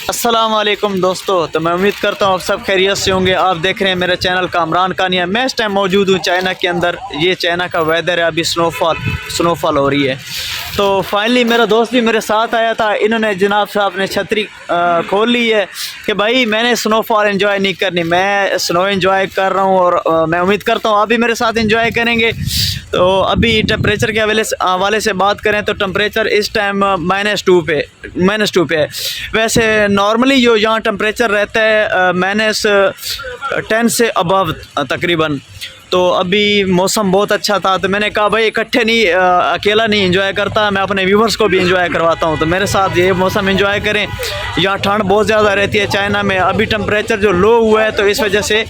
अस्सलाम वालेकुम दोस्तों। तो मैं उम्मीद करता हूँ आप सब खैरियत से होंगे। आप देख रहे हैं मेरे चैनल कामरान कानिया। मैं इस टाइम मौजूद हूँ चाइना के अंदर। ये चाइना का वेदर है, अभी स्नोफॉल हो रही है। तो फाइनली मेरा दोस्त भी मेरे साथ आया था। इन्होंने जनाब साहब ने छतरी खोल ली है कि भाई मैंने स्नोफॉल एंजॉय नहीं करनी, मैं स्नो एंजॉय कर रहा हूँ और मैं उम्मीद करता हूँ आप भी मेरे साथ एंजॉय करेंगे। तो अभी टेम्परेचर के हवाले से बात करें तो टेम्परेचर इस टाइम -2 पे है। वैसे नॉर्मली जो यहाँ टेम्परेचर रहता है -10 से अबव तकरीबन। तो अभी मौसम बहुत अच्छा था, तो मैंने कहा भाई इकट्ठे नहीं, अकेला नहीं एंजॉय करता, मैं अपने व्यूवर्स को भी एंजॉय करवाता हूँ। तो मेरे साथ ये मौसम एंजॉय करें। यहाँ ठंड बहुत ज़्यादा रहती है चाइना में। अभी टेम्परेचर जो लो हुआ है तो इस वजह से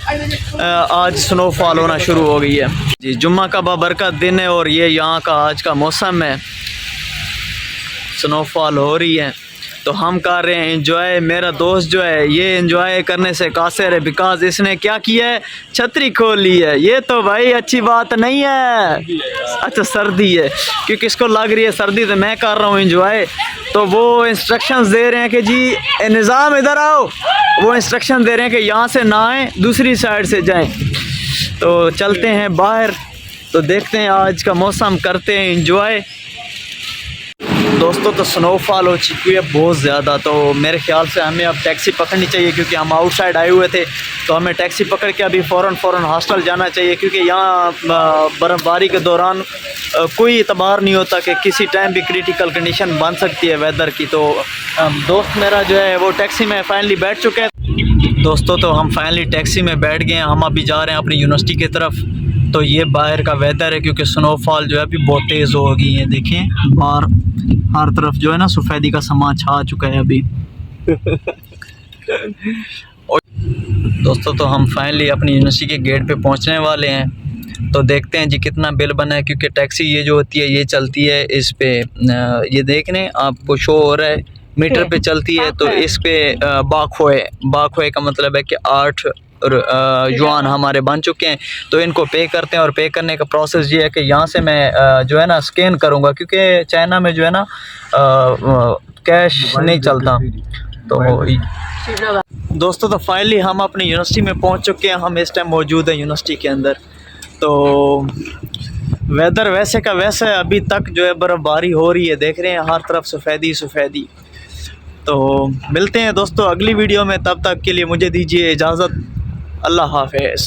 आज स्नोफॉल होना शुरू हो गई है जी। जुम्मा का बाबरकत दिन है और ये यहाँ का आज का मौसम है। स्नोफॉल हो रही है तो हम कर रहे हैं एंजॉय। मेरा दोस्त जो है ये एंजॉय करने से कासिर है, बिकॉज इसने क्या किया है, छतरी खोल ली है। ये तो भाई अच्छी बात नहीं है। अच्छा सर्दी है, क्योंकि इसको लग रही है सर्दी, तो मैं कर रहा हूँ एंजॉय। तो वो इंस्ट्रक्शंस दे रहे हैं कि जी निज़ाम इधर आओ। वो इंस्ट्रक्शन दे रहे हैं कि यहाँ से ना आएँ, दूसरी साइड से जाएँ। तो चलते हैं बाहर, तो देखते हैं आज का मौसम, करते हैं एंजॉय दोस्तों। तो स्नोफॉल हो चुकी है बहुत ज़्यादा। तो मेरे ख्याल से हमें अब टैक्सी पकड़नी चाहिए, क्योंकि हम आउटसाइड आए हुए थे। तो हमें टैक्सी पकड़ के अभी फ़ौरन हॉस्टल जाना चाहिए, क्योंकि यहाँ बर्फ़बारी के दौरान कोई एतबार नहीं होता कि किसी टाइम भी क्रिटिकल कंडीशन बन सकती है वेदर की। तो दोस्त मेरा जो है वो टैक्सी में फाइनली बैठ चुके हैं। दोस्तों तो हम फाइनली टैक्सी में बैठ गए हैं। हम अभी जा रहे हैं अपनी यूनिवर्सिटी की तरफ। तो ये बाहर का वेदर है, क्योंकि स्नोफॉल जो है अभी बहुत तेज़ हो गई है। देखें बाहर हर तरफ जो है ना सफ़ेदी का समा छा चुका है अभी। और दोस्तों तो हम फाइनली अपनी यूनिवर्सिटी के गेट पे पहुंचने वाले हैं। तो देखते हैं जी कितना बिल बना है, क्योंकि टैक्सी ये जो होती है ये चलती है इस पे, ये देख रहे हैं आपको शो हो रहा है मीटर पे चलती है। तो इस पे बाखोए का मतलब है कि 8 युआन हमारे बन चुके हैं। तो इनको पे करते हैं, और पे करने का प्रोसेस ये है कि यहाँ से मैं जो है ना स्कैन करूँगा, क्योंकि चाइना में जो है ना कैश नहीं चलता। तो दोस्तों तो फाइनली हम अपनी यूनिवर्सिटी में पहुँच चुके हैं। हम इस टाइम मौजूद हैं यूनिवर्सिटी के अंदर। तो वेदर वैसे का वैसा है, अभी तक जो है बर्फ़बारी हो रही है, देख रहे हैं हर तरफ सफ़ेदी। तो मिलते हैं दोस्तों अगली वीडियो में, तब तक के लिए मुझे दीजिए इजाज़त। अल्लाह हाफ़िज़।